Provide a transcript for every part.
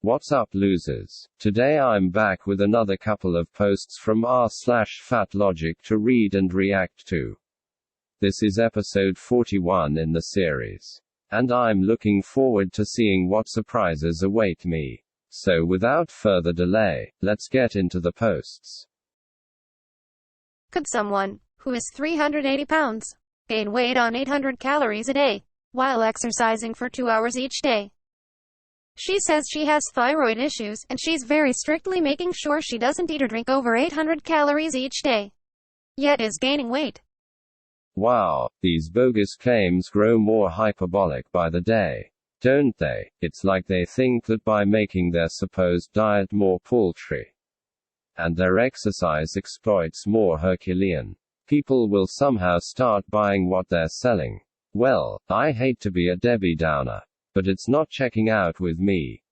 What's up, losers? Today I'm back with another couple of posts from r/fatlogic to read and react to. This is episode 41 in the series. And I'm looking forward to seeing what surprises await me. So without further delay, let's get into the posts. Could someone, who is 380 pounds, gain weight on 800 calories a day, while exercising for 2 hours each day? She says she has thyroid issues, and she's very strictly making sure she doesn't eat or drink over 800 calories each day. Yet is gaining weight. Wow, these bogus claims grow more hyperbolic by the day, don't they? It's like they think that by making their supposed diet more paltry, and their exercise exploits more Herculean, people will somehow start buying what they're selling. Well, I hate to be a Debbie Downer, but it's not checking out with me.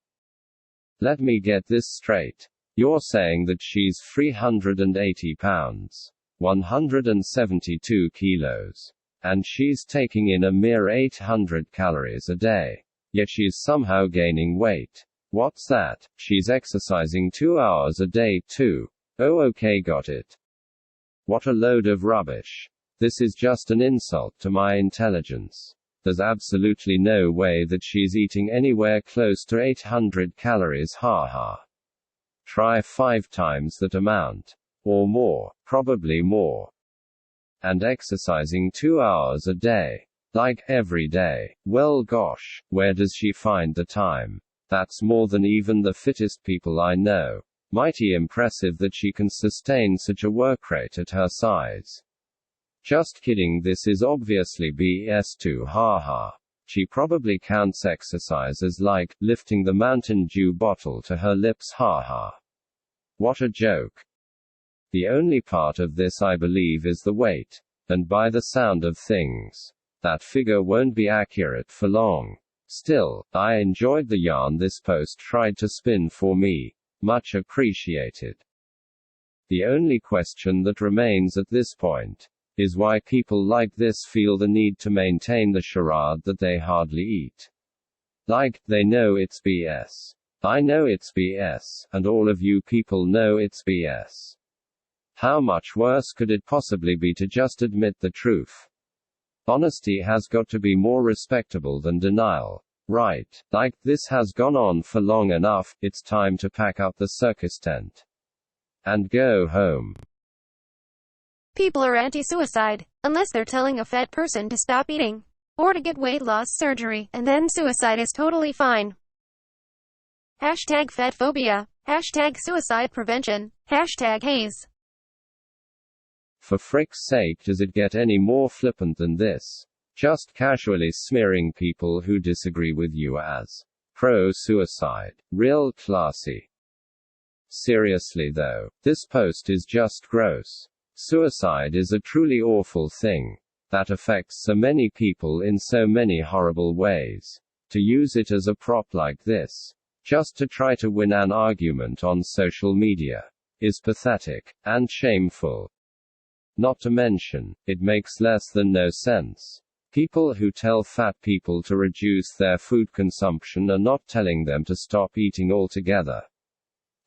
Let me get this straight. You're saying that she's 380 pounds, 172 kilos, and she's taking in a mere 800 calories a day, yet she's somehow gaining weight. What's that? She's exercising 2 hours a day too. Oh, okay, got it. What a load of rubbish. This is just an insult to my intelligence. There's absolutely no way that she's eating anywhere close to 800 calories, haha. Try 5 times that amount. Or more, probably more. And exercising 2 hours a day. Like, every day. Well gosh, where does she find the time? That's more than even the fittest people I know. Mighty impressive that she can sustain such a work rate at her size. Just kidding, this is obviously BS too, haha. She probably counts exercise as like, lifting the Mountain Dew bottle to her lips, haha. What a joke. The only part of this I believe is the weight. And by the sound of things, that figure won't be accurate for long. Still, I enjoyed the yarn this post tried to spin for me. Much appreciated. The only question that remains at this point is why people like this feel the need to maintain the charade that they hardly eat. Like, they know it's BS. I know it's BS, and all of you people know it's BS. How much worse could it possibly be to just admit the truth? Honesty has got to be more respectable than denial. Right, like, this has gone on for long enough, it's time to pack up the circus tent and go home. People are anti-suicide, unless they're telling a fat person to stop eating, or to get weight loss surgery, and then suicide is totally fine. Hashtag fatphobia, hashtag suicide prevention, hashtag haze. For frick's sake, does it get any more flippant than this? Just casually smearing people who disagree with you as pro-suicide. Real classy. Seriously though, this post is just gross. Suicide is a truly awful thing that affects so many people in so many horrible ways. To use it as a prop like this, just to try to win an argument on social media, is pathetic and shameful. Not to mention, it makes less than no sense. People who tell fat people to reduce their food consumption are not telling them to stop eating altogether.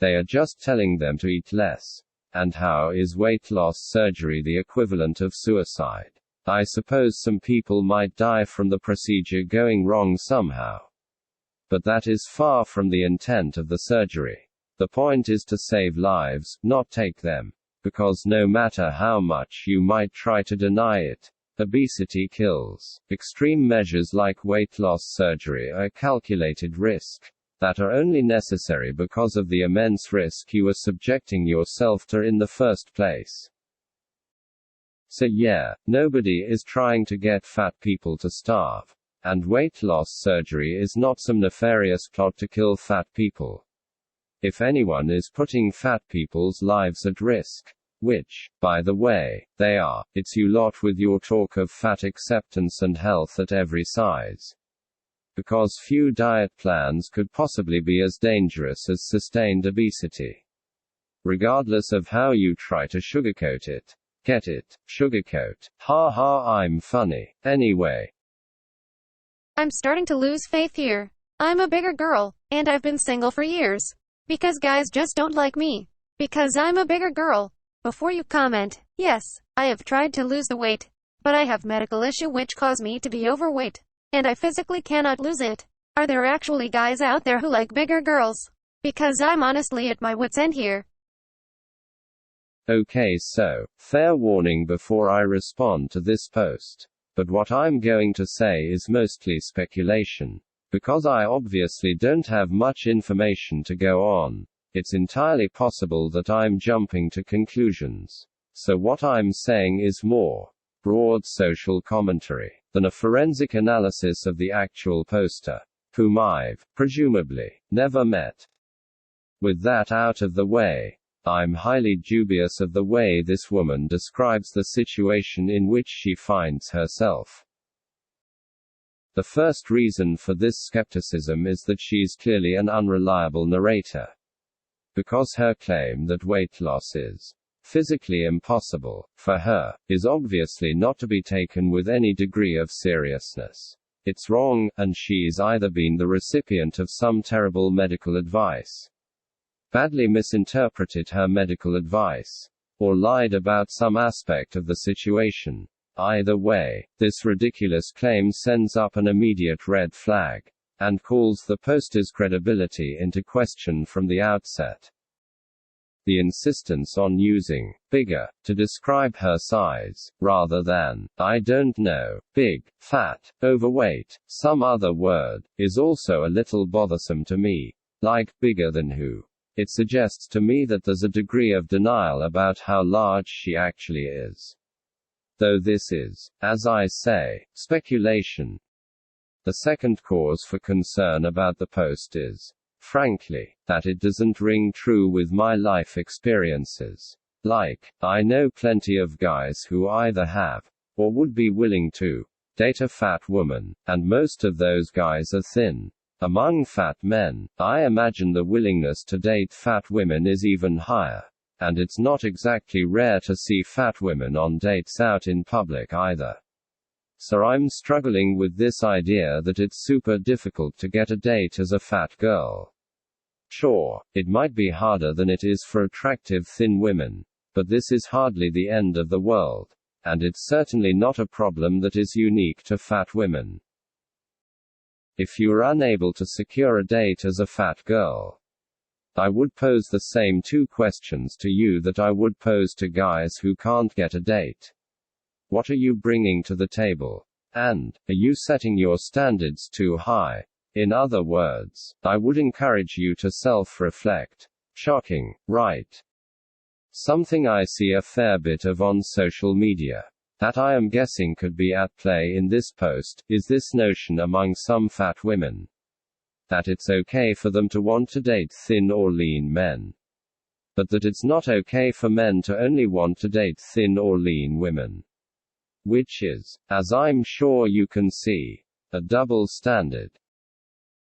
They are just telling them to eat less. And how is weight loss surgery the equivalent of suicide? I suppose some people might die from the procedure going wrong somehow. But that is far from the intent of the surgery. The point is to save lives, not take them. Because no matter how much you might try to deny it, obesity kills. Extreme measures like weight loss surgery are a calculated risk that are only necessary because of the immense risk you are subjecting yourself to in the first place. So yeah, nobody is trying to get fat people to starve. And weight loss surgery is not some nefarious plot to kill fat people. If anyone is putting fat people's lives at risk, which, by the way, they are, it's you lot with your talk of fat acceptance and health at every size. Because few diet plans could possibly be as dangerous as sustained obesity. Regardless of how you try to sugarcoat it. Get it? Sugarcoat. Ha ha, I'm funny. Anyway. I'm starting to lose faith here. I'm a bigger girl, and I've been single for years. Because guys just don't like me. Because I'm a bigger girl. Before you comment, yes, I have tried to lose the weight, but I have medical issue which cause me to be overweight, and I physically cannot lose it. Are there actually guys out there who like bigger girls? Because I'm honestly at my wit's end here. Okay, so, fair warning before I respond to this post. But what I'm going to say is mostly speculation. Because I obviously don't have much information to go on, it's entirely possible that I'm jumping to conclusions. So what I'm saying is more broad social commentary than a forensic analysis of the actual poster, whom I've, presumably, never met. With that out of the way, I'm highly dubious of the way this woman describes the situation in which she finds herself. The first reason for this skepticism is that she's clearly an unreliable narrator. Because her claim that weight loss is physically impossible for her is obviously not to be taken with any degree of seriousness. It's wrong, and she's either been the recipient of some terrible medical advice, badly misinterpreted her medical advice, or lied about some aspect of the situation. Either way, this ridiculous claim sends up an immediate red flag, and calls the poster's credibility into question from the outset. The insistence on using bigger to describe her size, rather than, I don't know, big, fat, overweight, some other word, is also a little bothersome to me. Like, bigger than who? It suggests to me that there's a degree of denial about how large she actually is. Though this is, as I say, speculation. The second cause for concern about the post is, frankly, that it doesn't ring true with my life experiences. Like, I know plenty of guys who either have, or would be willing to, date a fat woman, and most of those guys are thin. Among fat men, I imagine the willingness to date fat women is even higher. And it's not exactly rare to see fat women on dates out in public either. So I'm struggling with this idea that it's super difficult to get a date as a fat girl. Sure, it might be harder than it is for attractive thin women, but this is hardly the end of the world. And it's certainly not a problem that is unique to fat women. If you're unable to secure a date as a fat girl, I would pose the same two questions to you that I would pose to guys who can't get a date. What are you bringing to the table? And, are you setting your standards too high? In other words, I would encourage you to self-reflect. Shocking, right? Something I see a fair bit of on social media, that I am guessing could be at play in this post, is this notion among some fat women that it's okay for them to want to date thin or lean men, but that it's not okay for men to only want to date thin or lean women. Which is, as I'm sure you can see, a double standard.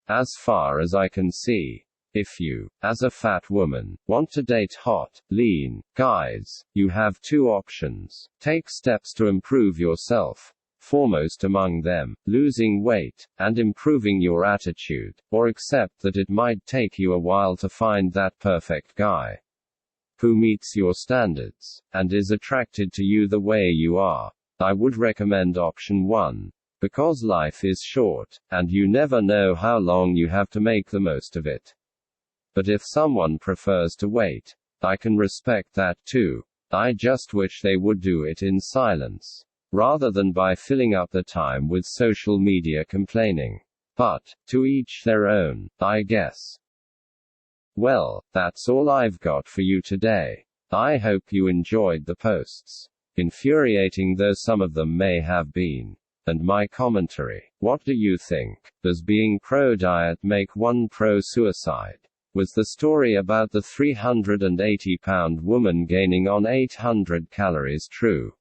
As far as I can see, if you, as a fat woman, want to date hot, lean guys, you have two options. Take steps to improve yourself, foremost among them, losing weight, and improving your attitude, or accept that it might take you a while to find that perfect guy who meets your standards, and is attracted to you the way you are. I would recommend option 1. Because life is short, and you never know how long you have to make the most of it. But if someone prefers to wait, I can respect that too. I just wish they would do it in silence, rather than by filling up the time with social media complaining. But, to each their own, I guess. Well, that's all I've got for you today. I hope you enjoyed the posts, infuriating though some of them may have been, and my commentary. What do you think? Does being pro-diet make one pro-suicide? Was the story about the 380-pound woman gaining on 800 calories true?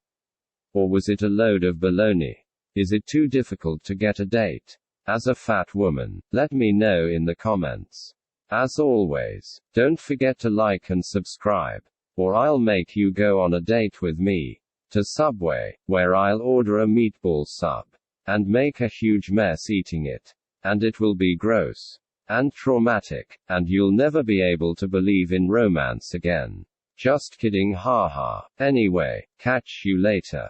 Or was it a load of baloney? Is it too difficult to get a date as a fat woman? Let me know in the comments. As always, don't forget to like and subscribe, or I'll make you go on a date with me to Subway, where I'll order a meatball sub and make a huge mess eating it. And it will be gross. And traumatic. And you'll never be able to believe in romance again. Just kidding, haha. Anyway, catch you later.